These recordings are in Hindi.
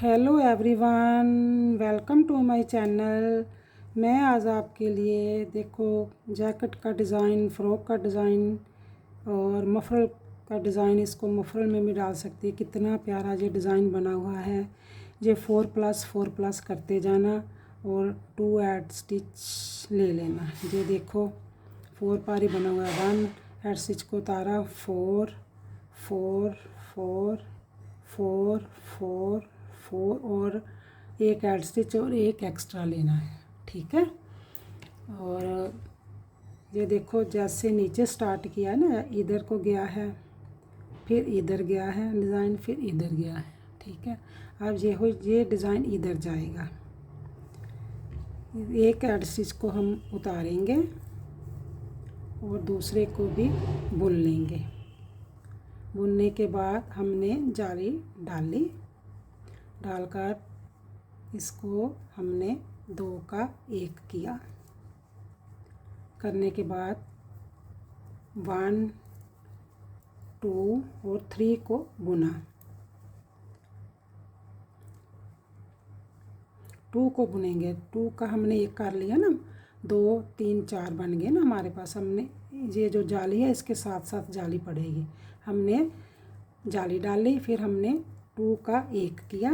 Hello everyone, welcome to my channel. मैं आज आपके लिए देखो जैकेट का डिज़ाइन, फ़्रॉक का डिज़ाइन और मफरल का डिज़ाइन, इसको मफरल में भी डाल सकती है। कितना प्यारा ये डिज़ाइन बना हुआ है। ये 4+4+ करते जाना और 2 ऐड स्टिच ले लेना। ये देखो 4 पारी बना हुआ है। 1 ऐड स्टिच को उतारा, 4 4 4 4 4 4 और 1 ऐड स्टिच और 1 एक्स्ट्रा लेना है। ठीक है। और ये देखो जैसे नीचे स्टार्ट किया ना, इधर को गया है, फिर इधर गया है डिज़ाइन, फिर इधर गया है। ठीक है। अब ये डिज़ाइन इधर जाएगा। 1 ऐड स्टिच को हम उतारेंगे और दूसरे को भी बुन लेंगे। बुनने के बाद हमने जाली डाली, डालकर इसको हमने 2 का 1 किया। करने के बाद 1 2 और 3 को बुना। 2 को बुनेंगे। 2 का हमने 1 कर लिया ना, 2 3 4 बन गए ना हमारे पास। हमने ये जो जाली है इसके साथ साथ जाली पड़ेगी। हमने जाली डाली, फिर हमने 2 का 1 किया,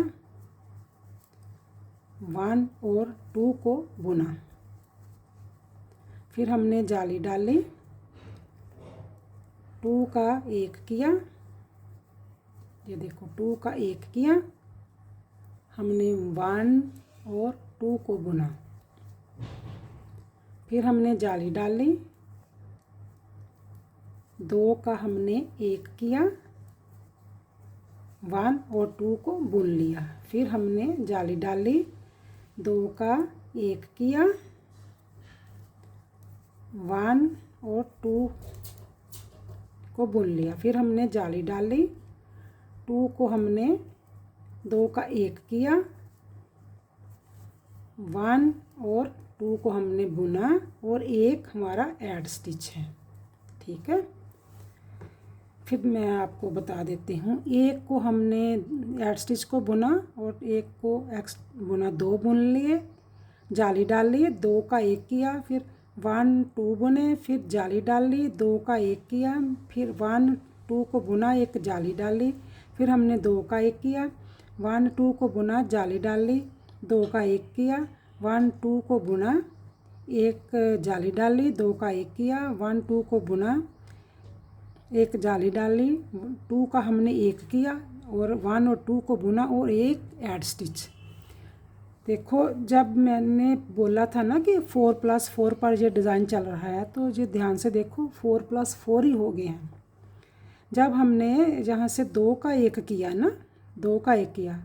1 और 2 को बुना। फिर हमने जाली डाली, 2 का 1 किया। ये देखो 2 का 1 किया, हमने 1 और 2 को बुना। फिर हमने जाली डाली, 2 का हमने 1 किया, 1 और 2 को बुन लिया। फिर हमने जाली डाली, 2 का 1 किया, 1 और 2 को बुन लिया। फिर हमने जाली डाली, 2 को हमने 2 का 1 किया, 1 और 2 को हमने बुना और 1 हमारा ऐड स्टिच है। ठीक है। फिर मैं आपको बता देती हूँ, 1 को हमने ऐड स्टिच को बुना और 1 को बुना, 2 बुन लिए, जाली डाल लिए, 2 का 1 किया, फिर 1 2 बुने, फिर जाली डाल ली, 2 का 1 किया, फिर 1 2 को बुना, 1 जाली डाली, फिर हमने 2 का 1 किया, 1 2 को बुना, जाली डाल ली, 2 का 1 किया, 1 2 को बुना, 1 जाली डाल ली, 2 का 1 किया, 1 2 को बुना, 1 जाली डाली, 2 का हमने 1 किया और 1 और 2 को बुना और 1 ऐड स्टिच। देखो जब मैंने बोला था ना कि 4+4 पर ये डिज़ाइन चल रहा है, तो ये ध्यान से देखो 4+4 ही हो गए हैं। जब हमने यहाँ से 2 का 1 किया ना, 2 का 1 किया,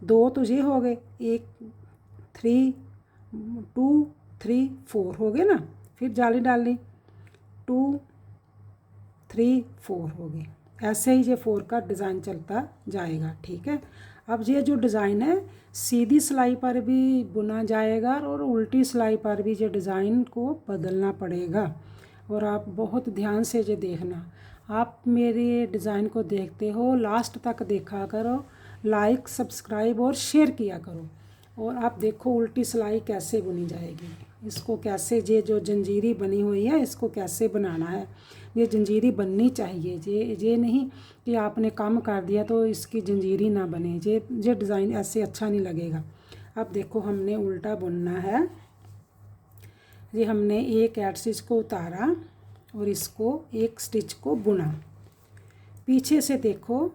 2 तो ये हो गए, 1 3 2 3 4 हो गए ना। फिर जाली डाली, 2 3 4 हो गए। ऐसे ही ये 4 का डिज़ाइन चलता जाएगा। ठीक है। अब ये जो डिज़ाइन है सीधी सिलाई पर भी बुना जाएगा और उल्टी सिलाई पर भी ये डिज़ाइन को बदलना पड़ेगा। और आप बहुत ध्यान से ये देखना। आप मेरे डिज़ाइन को देखते हो, लास्ट तक देखा करो, लाइक सब्सक्राइब और शेयर किया करो। और आप देखो उल्टी सिलाई कैसे बुनी जाएगी। इसको कैसे, ये जो जंजीरी बनी हुई है इसको कैसे बनाना है। ये जंजीरी बननी चाहिए। ये नहीं कि आपने कम कर दिया तो इसकी जंजीरी ना बने। ये डिज़ाइन ऐसे अच्छा नहीं लगेगा। अब देखो हमने उल्टा बुनना है। ये हमने 1 ऐड स्टिच को उतारा और इसको 1 स्टिच को बुना। पीछे से देखो,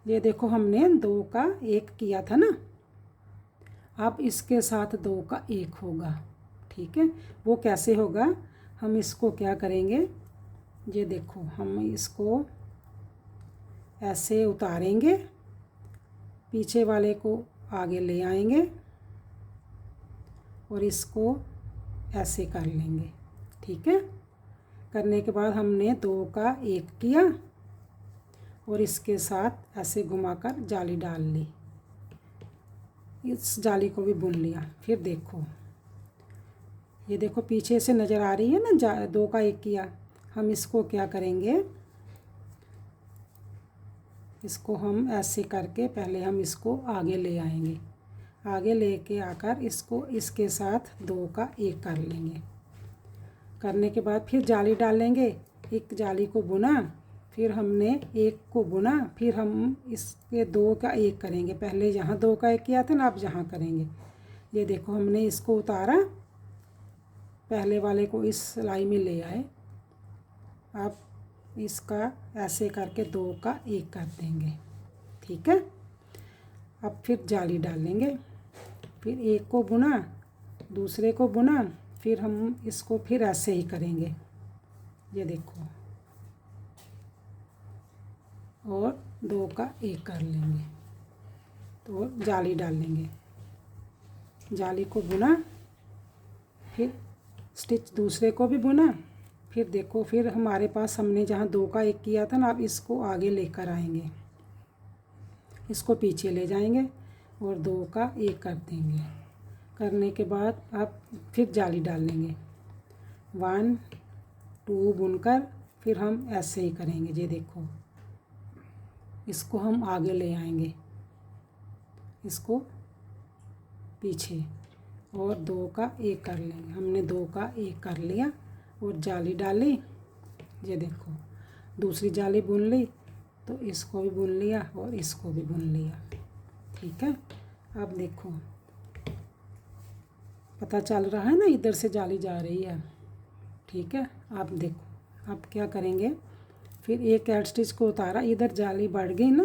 ये देखो हमने 2 का 1 किया था ना, अब इसके साथ 2 का 1 होगा। ठीक है। वो कैसे होगा, हम इसको क्या करेंगे, ये देखो हम इसको ऐसे उतारेंगे, पीछे वाले को आगे ले आएंगे और इसको ऐसे कर लेंगे। ठीक है। करने के बाद हमने 2 का 1 किया और इसके साथ ऐसे घुमाकर जाली डाल ली, इस जाली को भी बुन लिया। फिर देखो, ये देखो पीछे से नज़र आ रही है ना, 2 का 1 किया। हम इसको क्या करेंगे, इसको हम ऐसे करके पहले हम इसको आगे ले आएंगे। आगे लेके आकर इसको इसके साथ 2 का 1 कर लेंगे। करने के बाद फिर जाली डालेंगे, एक जाली को बुना, फिर हमने 1 को बुना, फिर हम इसके 2 का 1 करेंगे। पहले यहाँ 2 का 1 किया था ना, अब यहाँ करेंगे। ये देखो हमने इसको उतारा, पहले वाले को इस सिलाई में ले आए। अब इसका ऐसे करके 2 का 1 कर देंगे, ठीक है। अब फिर जाली डालेंगे, फिर 1 को बुना, दूसरे को बुना, फिर हम इसको फिर ऐसे ही करेंगे। ये देखो, और 2 का 1 कर लेंगे, तो जाली डालेंगे, जाली को बुना, फिर स्टिच दूसरे को भी बुना, फिर देखो फिर हमारे पास हमने जहाँ 2 का 1 किया था ना, अब इसको आगे लेकर आएंगे, इसको पीछे ले जाएंगे और 2 का 1 कर देंगे। करने के बाद अब फिर जाली डालेंगे, 1 2 बुनकर फिर हम ऐसे ही करेंगे। ये देखो, इसको हम आगे ले आएंगे, इसको पीछे, और 2 का 1 कर लेंगे। हमने 2 का 1 कर लिया और जाली डाली। ये देखो, दूसरी जाली बुन ली, तो इसको भी बुन लिया और इसको भी बुन लिया, ठीक है। अब देखो पता चल रहा है ना, इधर से जाली जा रही है, ठीक है। आप देखो अब क्या करेंगे, फिर एक ऐड स्टिच को उतारा, इधर जाली बढ़ गई ना,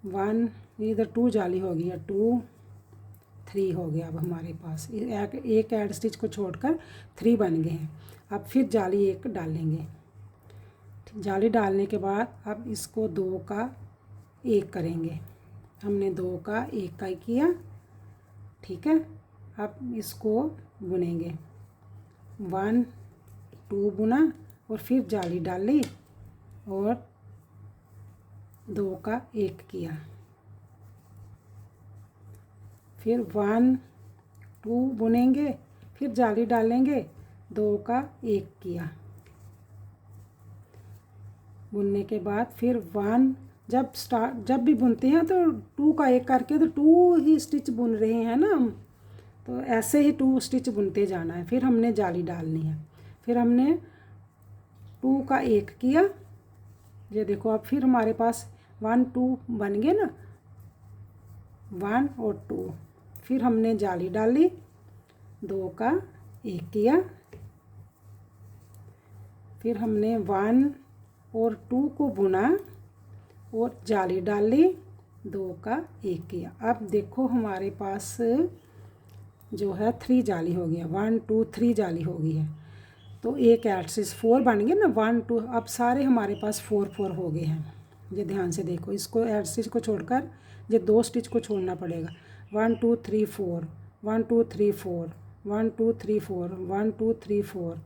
1, इधर 2 जाली हो गई है, 2 3 हो गया। अब हमारे पास एक ऐड स्टिच को छोड़कर 3 बन गए हैं। अब फिर जाली 1 डालेंगे, जाली डालने के बाद अब इसको 2 का 1 करेंगे। हमने 2 का 1 का किया, ठीक है। अब इसको बुनेंगे, 1 2 बुना और फिर जाली डाली और 2 का 1 किया, फिर 1 2 बुनेंगे, फिर जाली डालेंगे, 2 का 1 किया। बुनने के बाद फिर 1, जब भी बुनते हैं तो 2 का 1 करके तो 2 ही स्टिच बुन रहे हैं ना हम, तो ऐसे ही 2 स्टिच बुनते जाना है। फिर हमने जाली डालनी है, फिर हमने 2 का 1 किया। ये देखो अब फिर हमारे पास 1 2 बन गए ना, 1 और 2, फिर हमने जाली डाली, 2 का 1 किया, फिर हमने 1 और 2 को बुना और जाली डाली, 2 का 1 किया। अब देखो हमारे पास जो है 3 जाली हो गया, 1 2 3 जाली हो गई है, तो एक ऐड स्टिच 4 बन गए ना, 1 2, अब सारे हमारे पास 4 4 हो गए हैं। ये ध्यान से देखो, इसको ऐड स्टिच को छोड़कर ये 2 स्टिच को छोड़ना पड़ेगा, 1 2 3 4 1 2 3 4 1 2 3 4 1 2 3 4,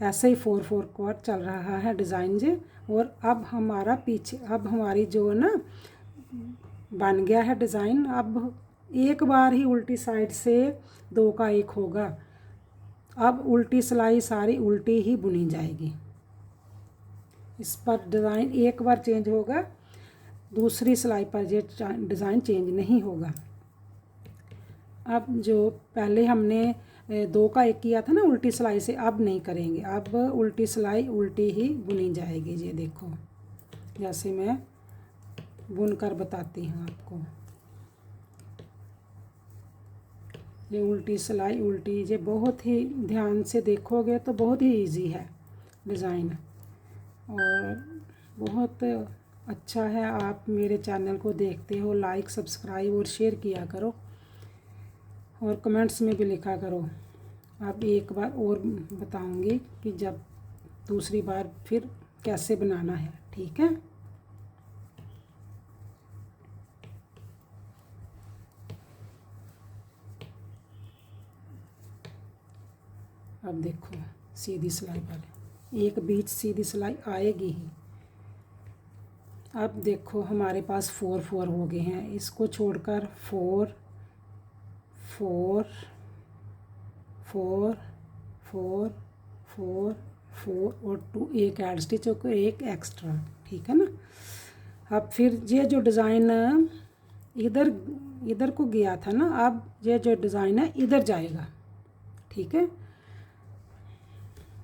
ऐसे ही 4 4 क्वार चल रहा है डिज़ाइन जे। और अब हमारा पीछे, अब हमारी जो ना बन गया है डिज़ाइन। अब एक बार ही उल्टी साइड से 2 का 1 होगा, अब उल्टी सिलाई सारी उल्टी ही बुनी जाएगी। इस पर डिज़ाइन एक बार चेंज होगा, दूसरी सिलाई पर ये डिज़ाइन चेंज नहीं होगा। अब जो पहले हमने 2 का 1 किया था ना उल्टी सिलाई से, अब नहीं करेंगे, अब उल्टी सिलाई उल्टी ही बुनी जाएगी। ये देखो, जैसे मैं बुन कर बताती हूँ आपको, ये उल्टी सिलाई उल्टी, ये बहुत ही ध्यान से देखोगे तो बहुत ही इजी है डिज़ाइन, और बहुत अच्छा है। आप मेरे चैनल को देखते हो, लाइक सब्सक्राइब और शेयर किया करो, और कमेंट्स में भी लिखा करो। अब एक बार और बताऊंगी कि जब दूसरी बार फिर कैसे बनाना है, ठीक है। अब देखो सीधी सिलाई पर एक बीच सीधी सिलाई आएगी ही। अब देखो हमारे पास 4 4 हो गए हैं, इसको छोड़कर 4 4 4 4 4 4 और 2, एक ऐड स्टिच और एक एक्स्ट्रा, ठीक है ना। अब फिर ये जो डिज़ाइन इधर इधर को गया था ना, अब ये जो डिज़ाइन है इधर जाएगा। ठीक है,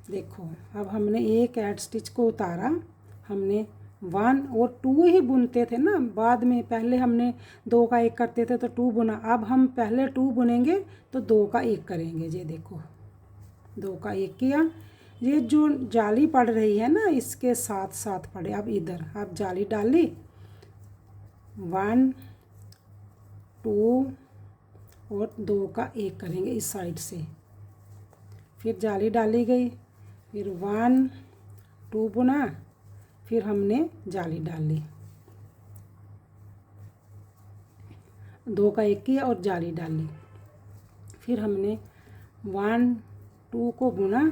देखो अब हमने एक ऐड स्टिच को उतारा, हमने 1 और 2 ही बुनते थे ना, बाद में पहले हमने 2 का 1 करते थे तो 2 बुना, अब हम पहले 2 बुनेंगे तो 2 का 1 करेंगे। ये देखो 2 का 1 किया, ये जो जाली पड़ रही है ना इसके साथ साथ पड़े। अब इधर अब जाली डाली, 1 2 और 2 का 1 करेंगे इस साइड से, फिर जाली डाली गई, फिर 1 2 बुना, फिर हमने जाली डाली, 2 का 1 किया और जाली डाली, फिर हमने 1 2 को बुना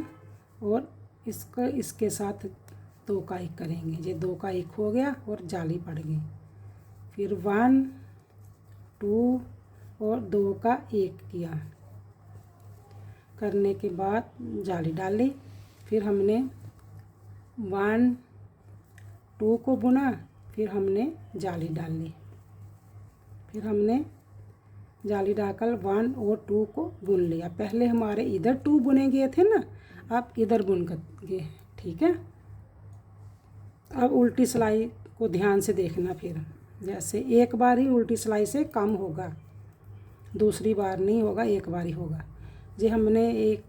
और इसके साथ 2 का 1 करेंगे। ये 2 का 1 हो गया और जाली पड़ गई, फिर 1 2 और 2 का 1 किया, करने के बाद जाली डाली, फिर हमने 1 2 को बुना, फिर हमने जाली डाली, फिर हमने जाली डालकर 1 और 2 को बुन लिया। पहले हमारे इधर 2 बुने गए थे ना, अब इधर बुन कर गए। ठीक है, अब उल्टी सिलाई को ध्यान से देखना, फिर जैसे एक बार ही उल्टी सिलाई से कम होगा, दूसरी बार नहीं होगा, एक बार ही होगा। ये हमने एक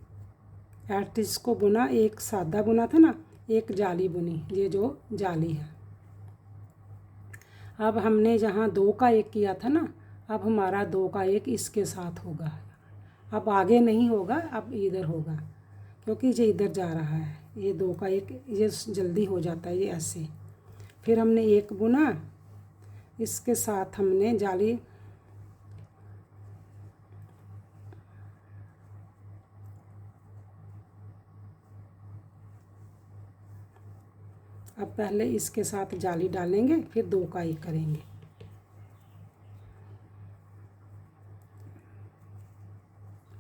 एडस्टिच को बुना, एक सादा बुना था ना, एक जाली बुनी, ये जो जाली है। अब हमने जहाँ 2 का 1 किया था ना, अब हमारा 2 का 1 इसके साथ होगा, अब आगे नहीं होगा, अब इधर होगा, क्योंकि ये इधर जा रहा है। ये 2 का 1 ये जल्दी हो जाता है, ये ऐसे। फिर हमने 1 बुना, इसके साथ हमने जाली अब पहले इसके साथ जाली डालेंगे, फिर 2 का 1 करेंगे।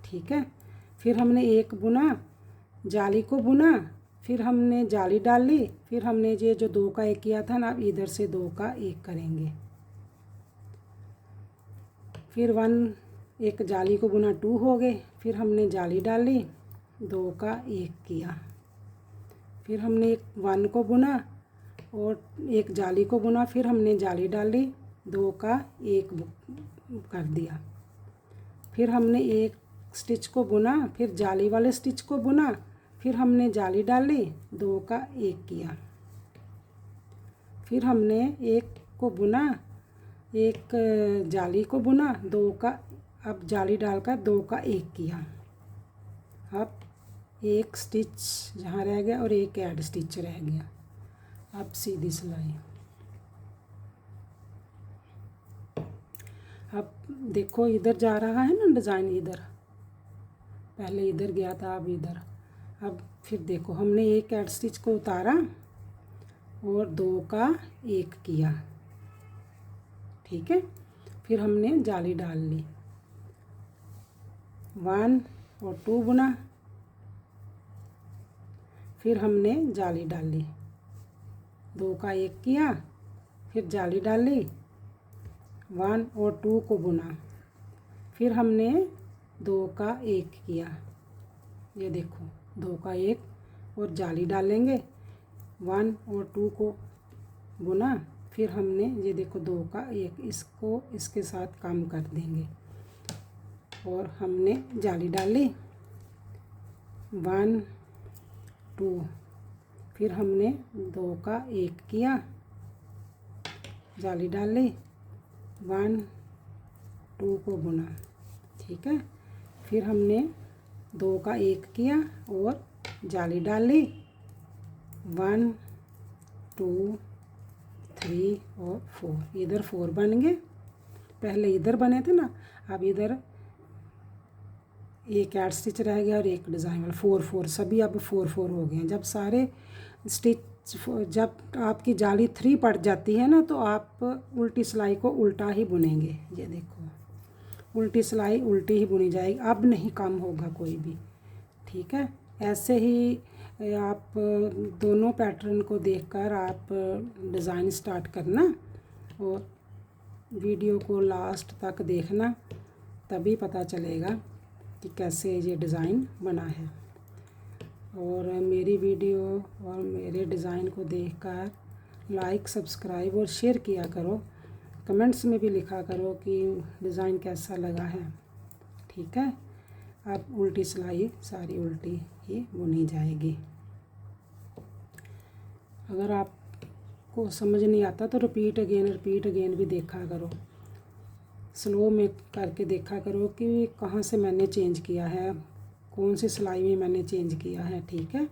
ठीक है, फिर हमने 1 बुना, जाली को बुना, फिर हमने जाली डाली, फिर हमने ये जो 2 का 1 किया था ना, अब इधर से 2 का 1 करेंगे। फिर 1 जाली को बुना, 2 हो गए, फिर हमने जाली डाली, 2 का 1 किया, फिर हमने 1 को बुना और 1 जाली को बुना, फिर हमने जाली डाली, 2 का 1 कर दिया, फिर हमने 1 स्टिच को बुना, फिर जाली वाले स्टिच को बुना, फिर हमने जाली डाली, 2 का 1 किया, फिर हमने 1 को बुना, 1 जाली को बुना, 2 का अब जाली डालकर 2 का 1 किया। अब 1 स्टिच जहाँ रह गया और 1 ऐड स्टिच रह गया। अब सीधी सिलाई। अब देखो इधर जा रहा है ना डिज़ाइन, इधर पहले इधर गया था, अब इधर। अब फिर देखो हमने 1 ऐड स्टिच को उतारा और 2 का 1 किया। ठीक है, फिर हमने जाली डाल ली, 1 और 2 बुना, फिर हमने जाली डाली, 2 का 1 किया, फिर जाली डाली, 1 और 2 को बुना, फिर हमने 2 का 1 किया। ये देखो 2 का 1 और जाली डालेंगे, 1 और 2 को बुना, फिर हमने ये देखो 2 का 1 इसको इसके साथ कम कर देंगे और हमने जाली डाली, 1 2, फिर हमने 2 का 1 किया, जाली डाली, 1 2 को बुना। ठीक है, फिर हमने 2 का 1 किया और जाली डाली, 1 2 3 और 4, इधर 4 बन गए, पहले इधर बने थे ना, अब इधर 1 ऐड स्टिच रह गया और 1 डिज़ाइन वाला, 4 4 सभी अब 4 4 हो गए हैं। जब सारे स्टिच जब आपकी जाली 3 पड़ जाती है ना, तो आप उल्टी सिलाई को उल्टा ही बुनेंगे। ये देखो उल्टी सिलाई उल्टी ही बुनी जाएगी, अब नहीं कम होगा कोई भी। ठीक है, ऐसे ही आप दोनों पैटर्न को देखकर आप डिज़ाइन स्टार्ट करना। और वीडियो को लास्ट तक देखना, तभी पता चलेगा कि कैसे ये डिज़ाइन बना है। और मेरी वीडियो और मेरे डिज़ाइन को देखकर लाइक, सब्सक्राइब और शेयर किया करो। कमेंट्स में भी लिखा करो कि डिज़ाइन कैसा लगा है। ठीक है, अब उल्टी सिलाई सारी उल्टी ही बुनी जाएगी। अगर आपको समझ नहीं आता तो रिपीट अगेन भी देखा करो, स्लो में करके देखा करो कि कहाँ से मैंने चेंज किया है, कौन सी सिलाई में मैंने चेंज किया है। ठीक है,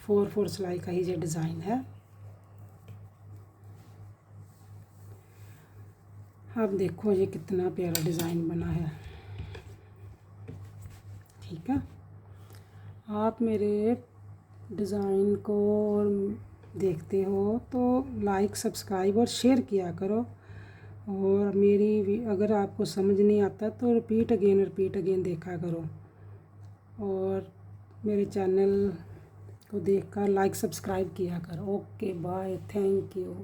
4 सिलाई का ही ये डिज़ाइन है। अब देखो ये कितना प्यारा डिज़ाइन बना है। ठीक है, आप मेरे डिज़ाइन को और देखते हो तो लाइक, सब्सक्राइब और शेयर किया करो। और अगर आपको समझ नहीं आता तो रिपीट अगेन देखा करो। और मेरे चैनल को देखकर लाइक, सब्सक्राइब किया करो। Okay, bye, thank you.